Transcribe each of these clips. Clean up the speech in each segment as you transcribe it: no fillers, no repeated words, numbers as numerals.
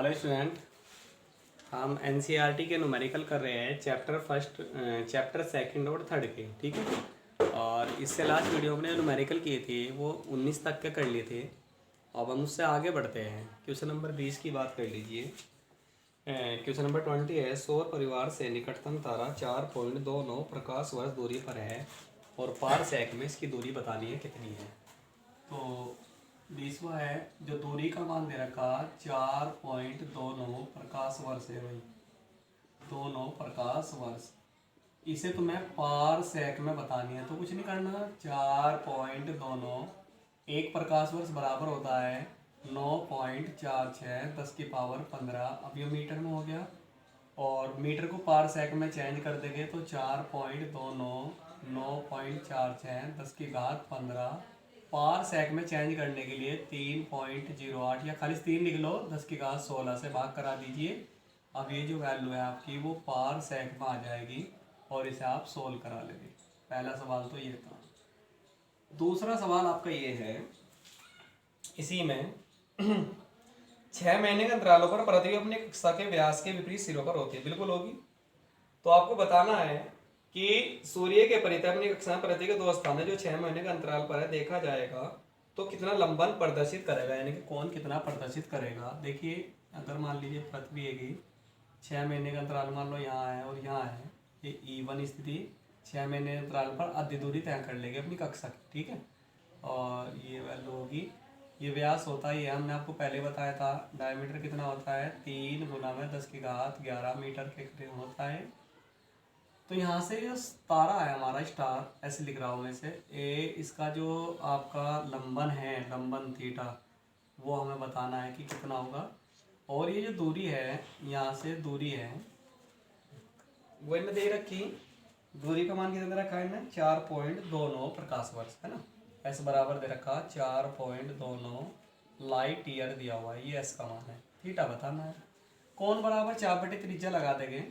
Hello student, हम NCERT के numerical कर रहे हैं चैप्टर सेकंड और थर्ड के। ठीक है, और इससे लास्ट वीडियो में न्यूमेरिकल किए थे वो 19 तक के कर लिए थे। अब हम उससे आगे बढ़ते हैं। क्वेश्चन नंबर 20 की बात कर लीजिए। क्वेश्चन नंबर 20 है, सौर परिवार से निकटतम तारा 4.29 प्रकाश वर्ष दूरी पर है और पारसेक में इसकी दूरी बतानी है कितनी है। तो 20वां है, जो दूरी का मान दे रखा 4.29 प्रकाश वर्ष है भाई, 29 प्रकाश वर्ष। इसे तुम्हें पार सेक में बतानी है, तो कुछ नहीं करना। 4.29 एक प्रकाश वर्ष बराबर होता है 9.46 10 की पावर 15। अब ये मीटर में हो गया और मीटर को पार सेक में चेंज कर देंगे तो 4.29 9.46 10 की घात 15। पार सेक में चेंज करने के लिए 3.08 या खाली 3 लिख लो, 10 की घात 16 से भाग करा दीजिए। अब ये जो वैल्यू है आपकी वो पार सेक में आ जाएगी और इसे आप सोल्व करा लेंगे। पहला सवाल तो ये था। दूसरा सवाल आपका ये है, इसी में 6 महीने के अंतरालों पर पृथ्वी अपने कक्षा के व्यास के विपरीत सिरों पर होती है। बिल्कुल होगी। तो आपको बताना है कि सूर्य के परितः अपनी कक्षा पृथ्वी के दो स्थान है जो 6 महीने के अंतराल पर है, देखा जाएगा तो कितना लंबन प्रदर्शित करेगा, यानी कि कौन कितना प्रदर्शित करेगा। देखिए, अगर मान लीजिए पृथ्वी है 6 महीने का अंतराल मान लो यहाँ है और यहाँ है, ये E1 स्थिति 6 महीने अंतराल पर आधी दूरी तय कर लेगी अपनी कक्षा की। ठीक है, और ये वैल्यू होगी, ये व्यास होता ही है, हमने आपको पहले बताया था। डायमीटर कितना होता है 3 गुना में 10 की घात 11 मीटर के करीब होता है। तो यहाँ से जो तारा है हमारा स्टार, ऐसे लिख रहा हूँ मैं इसे, इसका जो आपका लंबन है, लंबन थीटा, वो हमें बताना है कि कितना होगा। और ये जो दूरी है, यहाँ से दूरी है वो इन्हें दे रखी, दूरी का मान कितना दे रखा है इन्हें 4.29 प्रकाश वर्ष है ना। एस बराबर दे रखा 4.29 लाइट ईयर दिया हुआ है, ये एस का मान है। थीटा बताना है। कौन बराबर चाप बटे त्रिज्या लगा देंगे।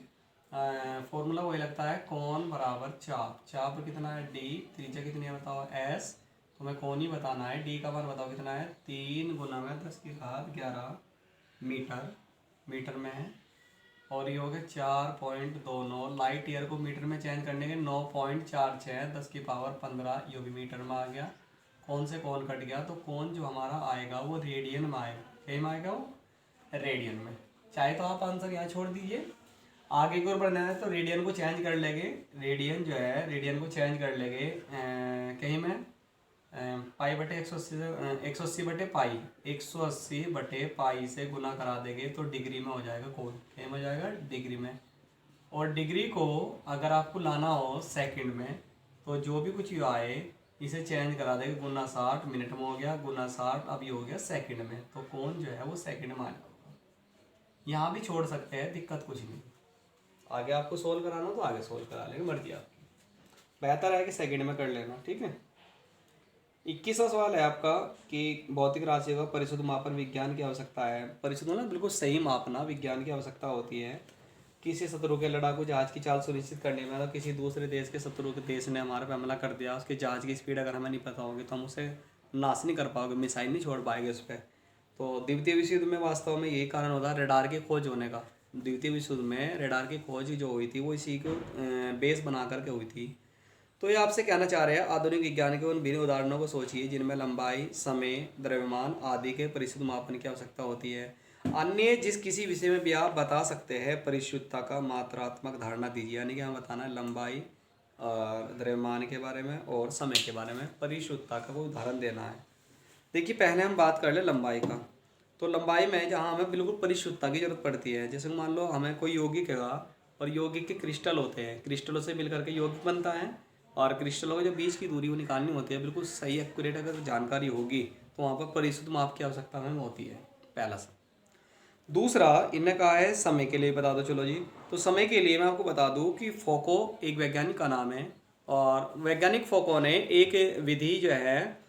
फॉर्मूला वही लगता है, कौन बराबर चाप। चाप कितना है डी, त्रिज्या कितनी है बताओ एस। तो मैं कौन ही बताना है, डी का मान बताओ कितना है 3 गुना में 10 की घात 11 मीटर, मीटर में है। और ये हो गया 4.29, लाइट ईयर को मीटर में चेंज करने के 9.46 10 की पावर 15, ये भी मीटर में आ गया। कौन से कौन कट गया, तो कौन जो हमारा आएगा वो रेडियन में आएगा। कहीं में आएगा वो रेडियन में। चाहे तो आप आंसर यहाँ छोड़ दीजिए, आगे की ओर बढ़ना है तो रेडियन को चेंज कर लेंगे। रेडियन जो है, रेडियन को चेंज कर लेंगे कहीं में पाई बटे 180 बटे पाई, 180 बटे पाई से गुना करा देंगे तो डिग्री में हो जाएगा। कौन कहीं में हो जाएगा डिग्री में। और डिग्री को अगर आपको लाना हो सेकंड में, तो जो भी कुछ ये आए इसे चेंज करा देंगे, गुना 60 मिनट में हो गया, गुना 60 अब ये हो गया सेकंड में। तो कौन जो है वो सेकंड में आ जाएगा। यहाँ भी छोड़ सकते हैं, दिक्कत कुछ नहीं। आगे आपको सोल्व कराना तो आगे सोल्व करा लेंगे, मर्जी आपकी। बेहतर है कि सेकंड में कर लेना। ठीक है, 21वां सवाल है आपका कि भौतिक राशियों का परिशुद्ध मापन विज्ञान की आवश्यकता है। परिशुद्ध ना बिल्कुल सही मापना विज्ञान की आवश्यकता होती है। किसी शत्रु के लड़ाकू जहाज की चाल सुनिश्चित करने में, मतलब किसी दूसरे देश के शत्रु के देश ने हमारे पे हमला कर दिया, उसके जहाज की स्पीड अगर हमें नहीं पता होगी तो हम उसे नाश नहीं कर पाओगे, मिसाइल नहीं छोड़ पाएंगे उस पर। तो द्वितीय विश्व युद्ध में वास्तव में यही कारण होता है रडार की खोज होने का। द्वितीय विश्व युद्ध में रडार की खोज जो हुई थी वो इसी को बेस बना करके हुई थी। तो ये आपसे कहना चाह रहे हैं, आधुनिक विज्ञान के उन विभिन्न उदाहरणों को सोचिए जिनमें लंबाई, समय, द्रव्यमान आदि के परिशुद्ध मापन की आवश्यकता होती है। अन्य जिस किसी विषय में भी आप बता सकते हैं परिशुद्धता का मात्रात्मक धारणा दीजिए, यानी कि हमें बताना है लंबाई और द्रव्यमान के बारे में और समय के बारे में परिशुद्धता का वो उदाहरण देना है। देखिए, पहले हम बात कर ले लंबाई का। तो लंबाई में जहाँ हमें बिल्कुल परिशुद्धता की जरूरत पड़ती है, जैसे मान लो हमें कोई यौगिक है और यौगिक के क्रिस्टल होते हैं, क्रिस्टलों से मिलकर के यौगिक बनता है और क्रिस्टलों के जो बीच की दूरी वो निकालनी होती है। बिल्कुल सही एक्यूरेट अगर जानकारी होगी तो वहाँ पर परिशुद्ध माप की आवश्यकता हमें होती है, पहला सा। दूसरा, इन्हें कहा है समय के लिए बता दो। चलो जी, तो समय के लिए मैं आपको बता दूं कि फोको एक वैज्ञानिक का नाम है और वैज्ञानिक फोको ने एक विधि जो है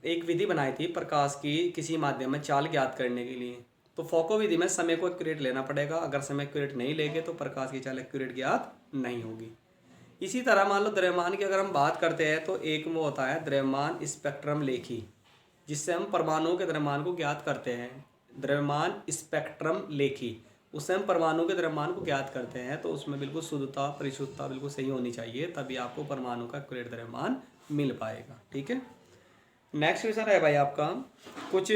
एक विधि बनाई थी प्रकाश की किसी माध्यम में चाल ज्ञात करने के लिए। तो फोको विधि में समय को एक्यूरेट लेना पड़ेगा, अगर समय एक्यूरेट नहीं लेंगे तो प्रकाश की चाल एक्यूरेट ज्ञात नहीं होगी। इसी तरह मान लो द्रव्यमान की अगर हम बात करते हैं तो एक वो होता है द्रव्यमान स्पेक्ट्रम लेखी, जिससे हम परमाणुओं के द्रव्यमान को ज्ञात करते हैं। द्रव्यमान स्पेक्ट्रम लेखी, उससे हम परमाणु के द्रव्यमान को ज्ञात करते हैं। तो उसमें बिल्कुल शुद्धता परिशुद्धता बिल्कुल सही होनी चाहिए, तभी आपको परमाणु का एक्यूरेट द्रव्यमान मिल पाएगा। ठीक है। नेक्स्ट क्वेश्चन है भाई आपका कुछ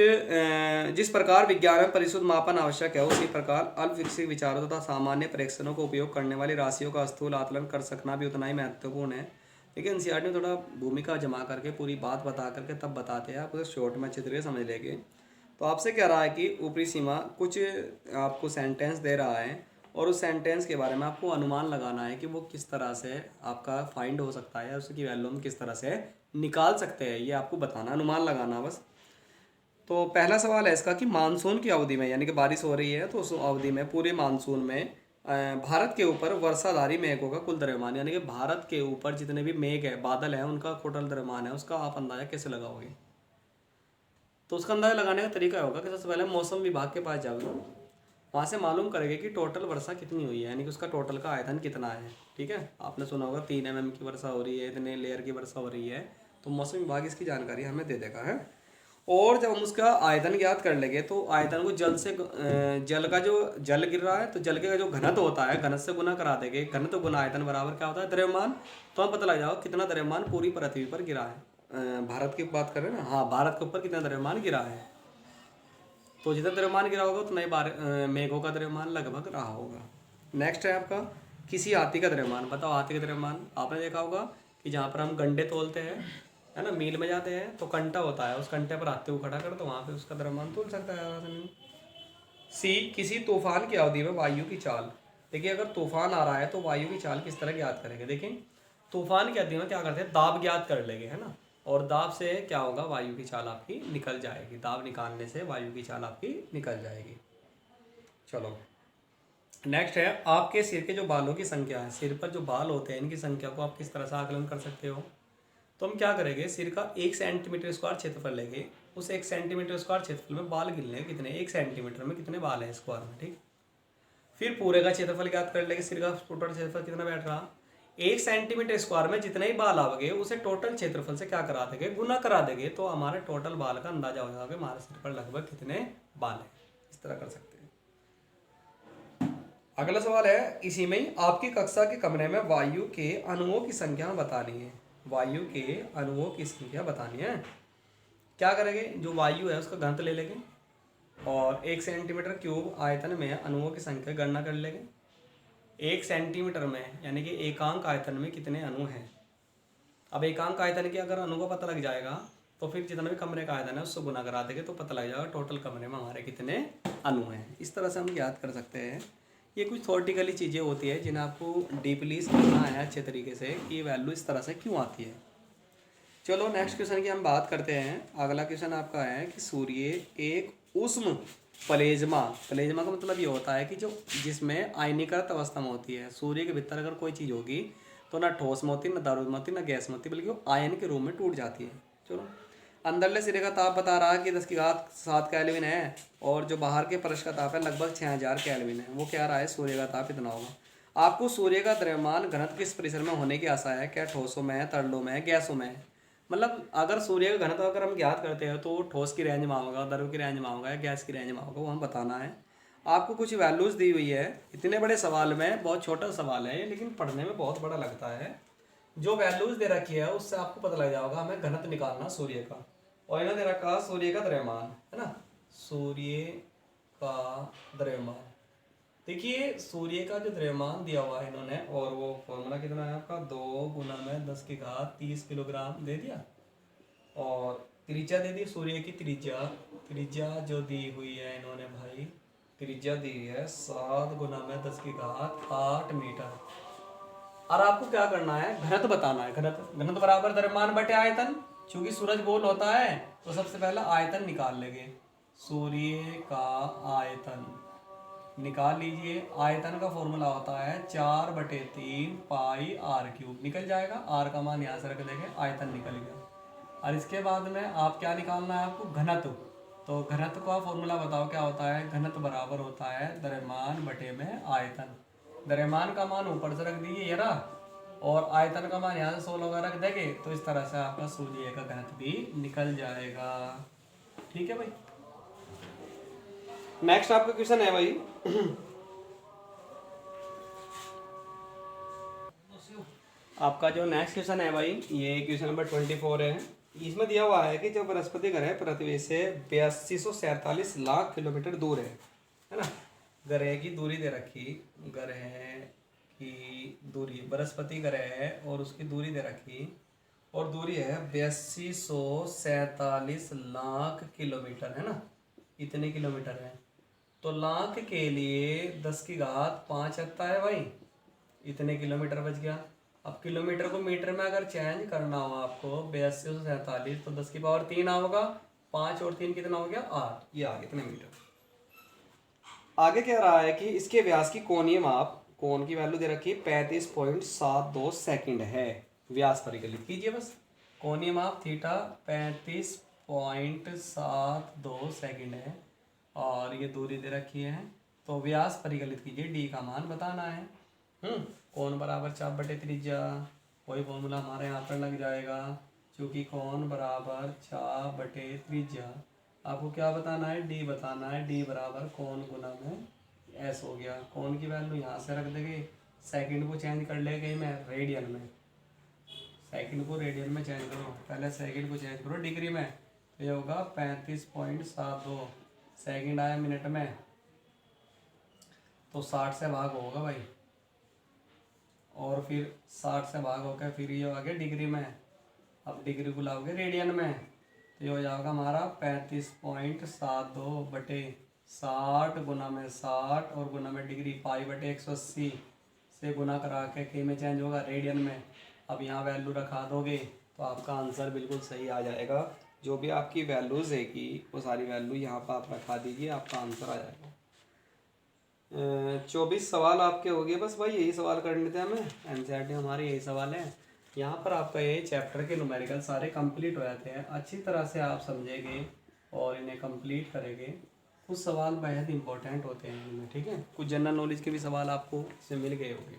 जिस प्रकार विज्ञान में परिशुद्ध मापन आवश्यक है, उसी प्रकार अल्प विकसित विचारों तथा सामान्य परीक्षणों को उपयोग करने वाली राशियों का स्थूल आकलन कर सकना भी उतना ही महत्वपूर्ण है। लेकिन एनसीईआरटी में थोड़ा भूमिका जमा करके पूरी बात बता करके तब बताते हैं, आप उसे शॉर्ट में अच्छे तरीके से समझ लेंगे। तो आपसे कह रहा है कि ऊपरी सीमा कुछ आपको सेंटेंस दे रहा है और उस सेंटेंस के बारे में आपको अनुमान लगाना है कि वो किस तरह से आपका फाइंड हो सकता है, उसकी वैल्यू हम किस तरह से निकाल सकते हैं, ये आपको बताना, अनुमान लगाना बस। तो पहला सवाल है इसका कि मानसून की अवधि में, यानी कि बारिश हो रही है तो उस अवधि में पूरे मानसून में भारत के ऊपर वर्षाधारी मेघों का कुल द्रव्यमान, यानी कि भारत के ऊपर जितने भी मेघ है, बादल है, उनका टोटल द्रव्यमान है, उसका आप अंदाजा कैसे लगाओगे। तो उसका अंदाजा लगाने का तरीका होगा कि सबसे पहले मौसम विभाग के पास जाओगे, वहाँ से मालूम करेंगे कि टोटल वर्षा कितनी हुई है, यानी कि उसका टोटल का आयतन कितना है। ठीक है, आपने सुना होगा 3 mm की वर्षा हो रही है, इतने लेयर की वर्षा हो रही है, तो मौसम विभाग इसकी जानकारी हमें दे देगा है। और जब हम उसका आयतन ज्ञात कर लेंगे तो आयतन को जल से जल का जो जल गिर रहा है तो जल के जो घनत्व होता है, घनत्व से गुना करा देंगे, घनत्व गुना आयतन बराबर क्या होता है, द्रव्यमान। तो हम पता लग जाओ कितना द्रव्यमान पूरी पृथ्वी पर गिरा है। भारत की बात करें ना, हाँ, भारत के ऊपर कितना द्रव्यमान गिरा है, तो जितना द्रव्यमान गिरा होगा उतना ही मेघों का द्रव्यमान लगभग रहा होगा। नेक्स्ट है आपका किसी हाथी का द्रव्यमान। बताओ हाथी का द्रव्यमान आपने देखा होगा कि जहाँ पर हम गंडे तोलते हैं, है ना, मील में जाते हैं तो कंटा होता है, उस कंटे पर हाथी को खड़ा कर तो वहाँ पे उसका द्रव्यमान तोल सकता है आसानी। सी किसी तूफान की अवधि में वायु की चाल। देखिए अगर तूफान आ रहा है तो वायु की चाल किस तरह ज्ञात करेंगे। देखिए तूफान की अवधि में क्या करते हैं, दाब ज्ञात कर लेंगे, है ना, और दाब से क्या होगा, वायु की चाल आपकी निकल जाएगी, दाब निकालने से वायु की चाल आपकी निकल जाएगी। चलो नेक्स्ट है आपके सिर के जो बालों की संख्या है, सिर पर जो बाल होते हैं इनकी संख्या को आप किस तरह से आकलन कर सकते हो। तो हम क्या करेंगे, सिर का 1 सेंटीमीटर स्क्वायर क्षेत्रफल लेंगे, उस 1 सेंटीमीटर स्क्वायर क्षेत्रफल में बाल गिन लेंगे कितने, 1 सेंटीमीटर में कितने बाल हैं स्क्वायर में। ठीक, फिर पूरे का क्षेत्रफल ज्ञात कर लेंगे, सिर का टोटल क्षेत्रफल कितना बैठ रहा, 1 सेंटीमीटर स्क्वायर में जितने ही बाल आओगे उसे टोटल क्षेत्रफल से क्या करा देंगे, गुना करा देंगे, तो हमारे टोटल बाल का अंदाजा हो जाएगा हमारे सिर पर लगभग कितने बाल हैं। इस तरह कर सकते हैं। अगला सवाल है इसी में ही आपकी कक्षा के कमरे में वायु के अणुओं की संख्या बतानी है, वायु के अणुओं की संख्या बतानी है। क्या करेंगे, जो वायु है उसका घनत्व ले लेंगे और 1 सेंटीमीटर क्यूब आयतन में अणुओं की संख्या गणना कर लेंगे। 1 सेंटीमीटर में यानी कि एकांक आयतन में कितने अणु हैं। अब एकांक आयतन के अगर अणु का पता लग जाएगा तो फिर जितना भी कमरे का आयतन है उससे गुना करा देंगे तो पता लग जाएगा टोटल कमरे में हमारे कितने अणु हैं। इस तरह से हम याद कर सकते हैं। ये कुछ थ्योरेटिकली चीज़ें होती है जिन्हें आपको डीपली समझना है अच्छे तरीके से कि ये वैल्यू इस तरह से क्यों आती है। चलो नेक्स्ट क्वेश्चन की हम बात करते हैं। अगला क्वेश्चन आपका है कि सूर्य एक उष्म प्लेज्मा, प्लेज्मा का मतलब ये होता है कि जो जिसमें आयनीकृत अवस्था में होती है। सूर्य के भीतर अगर कोई चीज़ होगी तो ना ठोस में होती, ना द्रव में होती, ना गैस में होती, बल्कि वो आयन के रूप में टूट जाती है। चलो अंदरले सिरे का ताप बता रहा है कि 10⁻7 केल्विन है और जो बाहर के फर्श का ताप है लगभग 6000 केल्विन है। वो क्या रहा है, सूर्य का ताप इतना होगा। आपको सूर्य का द्रव्यमान घनत्व किस परिसर में होने की आशा है, क्या ठोसों में है, तरलों में है, गैसों में है। मतलब अगर सूर्य का घनत्व अगर हम ज्ञात करते हैं तो ठोस की रेंज में होगा, द्रव की रेंज में होगा या गैस की रेंज में होगा, वो हम बताना है। आपको कुछ वैल्यूज दी हुई है। इतने बड़े सवाल में बहुत छोटा सवाल है लेकिन पढ़ने में बहुत बड़ा लगता है। जो वैल्यूज दे रखी है उससे आपको पता लग जाएगा हमें घनत्व निकालना सूर्य का। और इन्होंने दे रखा सूर्य का द्रव्यमान, है ना, सूर्य का द्रव्यमान। देखिए सूर्य का जो द्रव्यमान दिया हुआ है इन्होंने, और वो फॉर्मूला कितना है आपका, 2 × 10⁻30 किलोग्राम दे दिया और त्रिज्या दे दी सूर्य की। त्रिज्या त्रिज्या जो दी हुई है इन्होंने भाई, त्रिज्या दी है 7 × 10⁸ मीटर। और आपको क्या करना है, घनत्व बताना है। घनत्व बराबर द्रव्यमान बटे आयतन। चूंकि सूरज गोल होता है तो सबसे पहला आयतन निकाल लेंगे। सूर्य का आयतन निकाल लीजिए। आयतन का फॉर्मूला होता है 4/3 πr3। निकल जाएगा, आर का मान यहाँ से रख देंगे, आयतन निकल गया। और इसके बाद में आप क्या निकालना है आपको, घनत्व। तो घनत्व का फॉर्मूला बताओ क्या होता है, घनत्व बराबर होता है द्रव्यमान बटे में आयतन। द्रव्यमान का मान ऊपर से रख दीजिए ये रहा और आयतन का मान यहाँ से 16 का रख देंगे तो इस तरह से आपका सूर्य का घनत्व भी निकल जाएगा। ठीक है भाई। नेक्स्ट आपका क्वेश्चन है भाई, आपका जो नेक्स्ट क्वेश्चन है भाई, ये क्वेश्चन नंबर 24 है। इसमें दिया हुआ है कि जो बृहस्पति ग्रह पृथ्वी से 8247 लाख किलोमीटर दूर है ना। ग्रह की दूरी दे रखी, ग्रह की दूरी, बृहस्पति ग्रह है और उसकी दूरी दे रखी, और दूरी है 8247 लाख किलोमीटर, है ना, इतने किलोमीटर है। तो लाख के लिए 10 की घात 5 आता है भाई, इतने किलोमीटर बच गया। अब किलोमीटर को मीटर में अगर चेंज करना हो आपको, 8247, तो 10 की पावर 3 होगा, 5 और 3 कितना हो गया 8, ये आ गया इतने मीटर। आगे कह रहा है कि इसके व्यास की कोणीय माप, कोण की वैल्यू दे रखी है 35.72 सेकंड है। व्यास परिकलित कीजिए बस, कोणीय माप थीटा 35.72 सेकंड है, और ये दूरी दे रखी है। तो व्यास परिकलित कीजिए, डी का मान बताना है। कोण बराबर चाप बटे त्रिज्या, वही फॉर्मूला हमारे यहाँ पर लग जाएगा, क्योंकि कोण बराबर चाप बटे त्रिज्या। आपको क्या बताना है, डी बताना है। डी बराबर कोण गुना में एस हो गया। कोण की वैल्यू यहाँ से रख देंगे, सेकंड को चेंज कर लेंगे मैं रेडियन में, सेकंड को रेडियन में चेंज करो, पहले सेकंड को चेंज करो डिग्री में, तो ये होगा 35.72 सेकंड आया मिनट में, तो 60 से भाग होगा भाई, और फिर 60 से भाग होकर फिर ये आ गया डिग्री में। अब डिग्री को लाओगे रेडियन में, तो ये हो जाएगा हमारा 35.72 बटे 60 गुना में 60 और गुना में डिग्री, पाई बटे 180 से गुना करा के में चेंज होगा रेडियन में। अब यहाँ वैल्यू रखा दोगे तो आपका आंसर बिल्कुल सही आ जाएगा। जो भी आपकी वैल्यूज़ है कि वो सारी वैल्यू यहाँ पर आप रखा दीजिए, आपका आंसर आ जाएगा। 24 सवाल आपके हो गए, बस भाई यही सवाल करने थे हमें, एनसीईआरटी हमारे यही सवाल हैं। यहाँ पर आपका ये चैप्टर के न्यूमेरिकल सारे कंप्लीट हो जाते हैं, अच्छी तरह से आप समझेंगे और इन्हें कंप्लीट करेंगे। कुछ सवाल बेहद इंपॉर्टेंट होते हैं इनमें, ठीक है, कुछ जनरल नॉलेज के भी सवाल आपको इससे मिल गए होंगे।